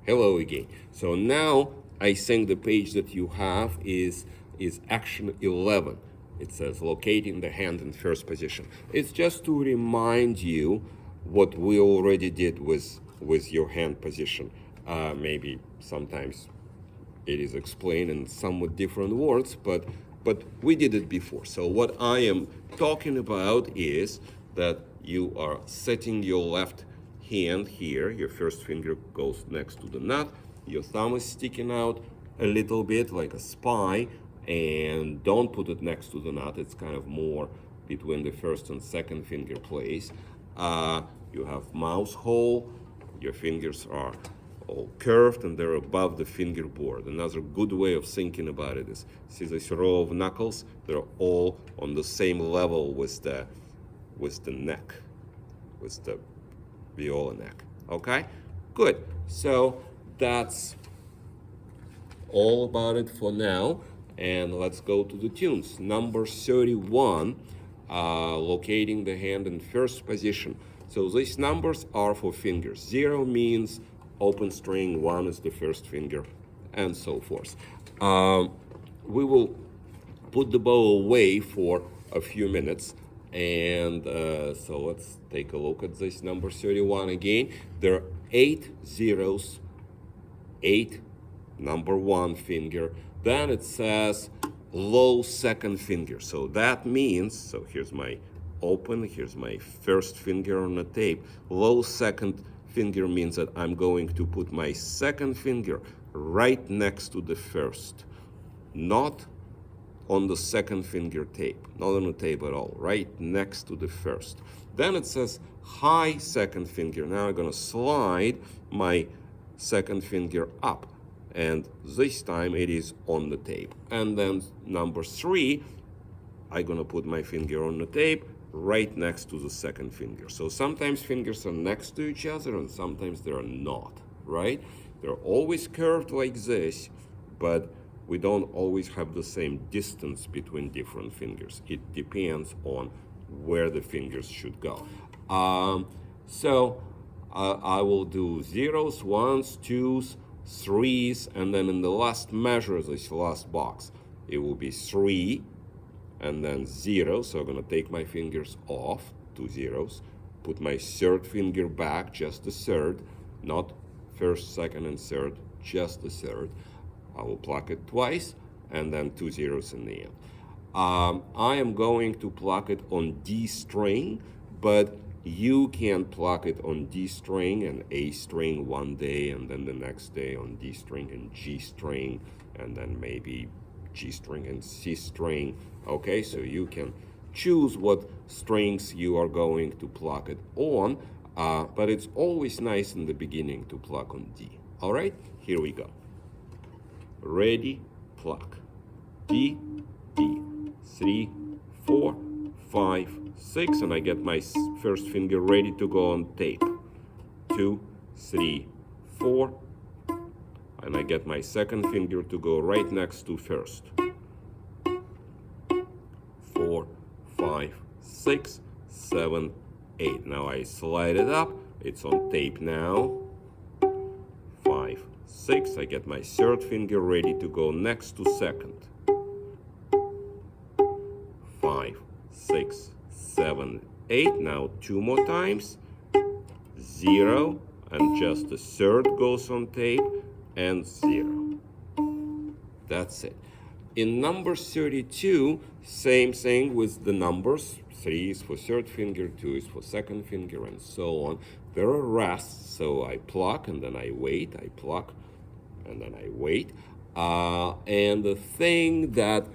Hello again. So now I think the page that you have is action 11. It says locating the hand in first position. It's just to remind you what we already did with your hand position. Maybe sometimes it is explained in somewhat different words, but we did it before. So what I am talking about is that you are setting your left hand here. Your first finger goes next to the nut. Your thumb is sticking out a little bit like a spy, and don't put it next to the nut. It's kind of more between the first and second finger place. You have mouse hole. Your fingers are all curved and they're above the fingerboard. Another good way of thinking about it is, see this row of knuckles? They're all on the same level with the neck, with the viola neck. Okay, good. So that's all about it for now, and let's go to the tunes. Number 31, locating the hand in first position. So these numbers are for fingers. 0 means open string, 1 is the first finger, and so forth. We will put the bow away for a few minutes, and so let's take a look at this number 31 again. There are 8 zeros, 8 number 1 finger, then it says low second finger. So that means, so here's my open, here's my first finger on the tape. Low second finger means that I'm going to put my second finger right next to the first, not on the second finger tape, not on the tape at all, right next to the first. Then it says high second finger. Now I'm gonna slide my second finger up, and this time it is on the tape. And then number 3, I'm gonna put my finger on the tape right next to the second finger. So sometimes fingers are next to each other and sometimes they're not, right? They're always curved like this, but we don't always have the same distance between different fingers. It depends on where the fingers should go. So I will do 0s, 1s, 2s, 3s, and then in the last measure, this last box, it will be 3 and then 0. So I'm gonna take my fingers off, 2 zeros, put my third finger back, just the third, not first, second, and third, just the third. I will pluck it twice, and then 2 zeros in the end. I am going to pluck it on D string, but you can pluck it on D string and A string one day, and then the next day on D string and G string, and then maybe G string and C string. Okay, so you can choose what strings you are going to pluck it on, but it's always nice in the beginning to pluck on D. All right, here we go. Ready, pluck. D, D. 3, 4, 5, 6, and I get my first finger ready to go on tape. 2, 3, 4, and I get my second finger to go right next to first. 4, 5, 6, 7, 8. Now I slide it up. It's on tape now. 5, 6. I get my third finger ready to go next to second. 5, 6, 7, 8. Now 2 more times. 0, and just the third goes on tape, and 0. That's it. In number 32, same thing with the numbers. 3 is for third finger, 2 is for second finger, and so on. There are rests, so I pluck and then I wait, I pluck and then I wait. And the thing that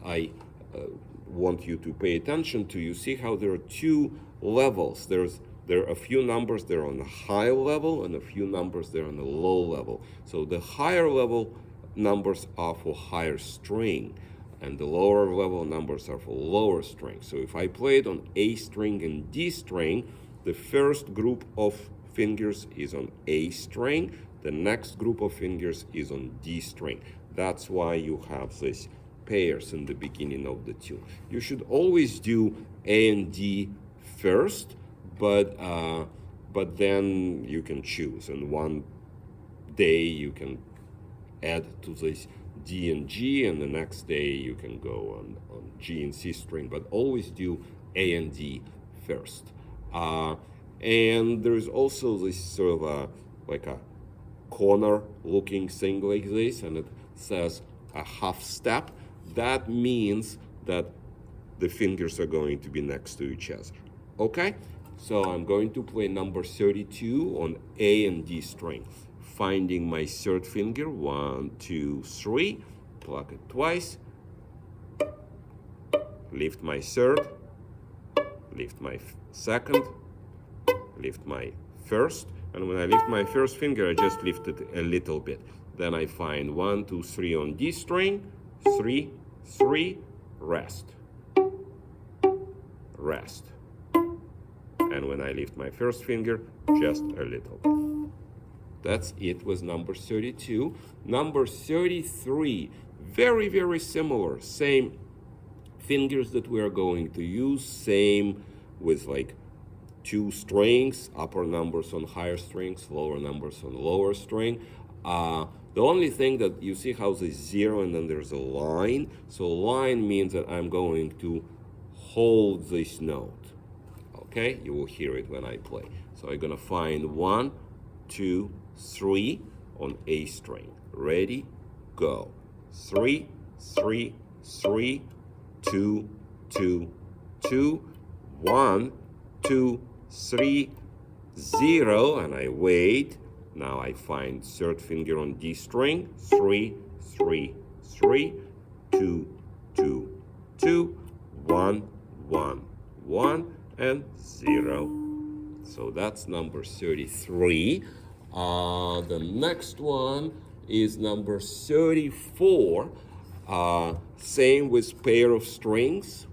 I want you to pay attention to, you see how there are 2 levels. There are a few numbers that are on the high level and a few numbers that are on the low level. So the higher level numbers are for higher string, and the lower level numbers are for lower string. So if I play it on A string and D string, the first group of fingers is on A string, the next group of fingers is on D string. That's why you have these pairs in the beginning of the tune. You should always do A and D first, but but then you can choose. And one day you can add to this D and G, and the next day you can go on G and C string, but always do A and D first. And there's also this sort of like a corner looking thing like this, and it says a half step. That means that the fingers are going to be next to each other. Okay, so I'm going to play number 32 on A and D string. Finding my third finger, 1, 2, 3, pluck it twice, lift my third, lift my second, lift my first, and when I lift my first finger, I just lift it a little bit. Then I find 1, 2, 3 on D string, 3, 3, rest, rest. And when I lift my first finger, just a little bit. That's it with number 32. Number 33, very, very similar. Same fingers that we are going to use, same with like 2 strings, upper numbers on higher strings, lower numbers on lower string. The only thing that you see how there's 0 and then there's a line. So line means that I'm going to hold this note. Okay, you will hear it when I play. So I'm gonna find 1, 2, 3 on A string. Ready, go. 3, 3, 3, 2, 2, 2, 1, 2, 3, 0, and I wait. Now I find third finger on D string. 3, 3, 3, 2, 2, 2, 1, 1, 1, and 0. So that's number 33. The next one is number 34. Same with pair of strings,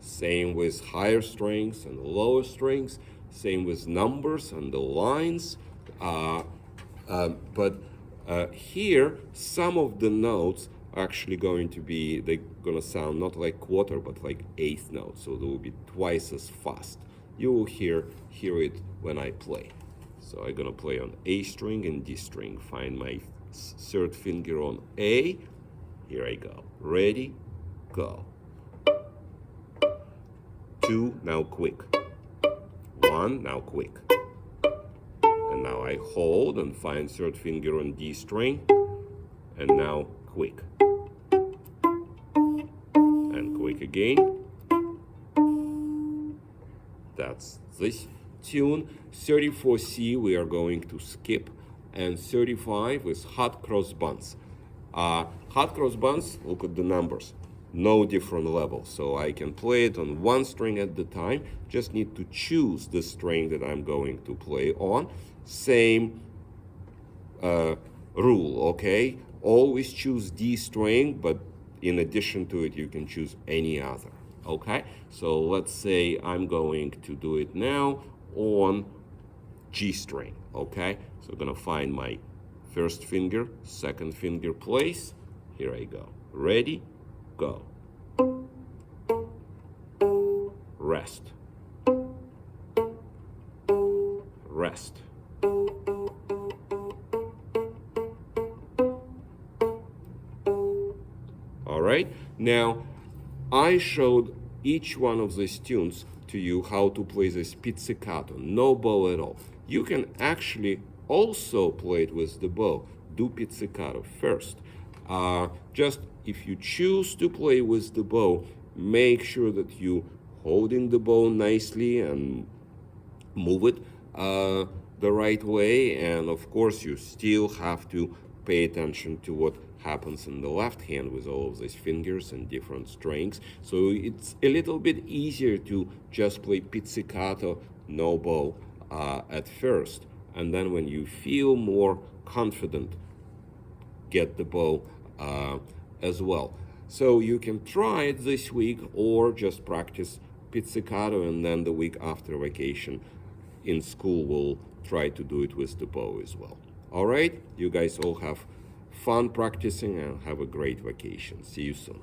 same with higher strings and lower strings, same with numbers and the lines. But here, some of the notes are actually going to be, they're going to sound not like quarter, but like eighth notes. So they will be twice as fast. You will hear it when I play. So I'm going to play on A string and D string. Find my third finger on A. Here I go. Ready, go. 2, now quick. 1, now quick. And now I hold and find third finger on D string. And now quick. And quick again. That's this tune. 34C we are going to skip. And 35 is hot cross buns. Hot cross buns, look at the numbers. No different level. So I can play it on one string at the time. Just need to choose the string that I'm going to play on. Same rule, okay? Always choose D string, but in addition to it, you can choose any other, okay? So let's say I'm going to do it now on G string, okay? So I'm gonna find my first finger, second finger place. Here I go. Ready, go. Rest. Rest. All right, now I showed each one of these tunes to you how to play this pizzicato, no bow at all. You can actually also play it with the bow. Do pizzicato first. Just if you choose to play with the bow, make sure that you holding the bow nicely and move it the right way. And of course, you still have to pay attention to what happens in the left hand with all of these fingers and different strings. So it's a little bit easier to just play pizzicato, no bow at first. And then when you feel more confident, get the bow as well. So you can try it this week or just practice pizzicato, and then the week after vacation in school we'll try to do it with the bow as well. All right, you guys all have fun practicing and have a great vacation. See you soon.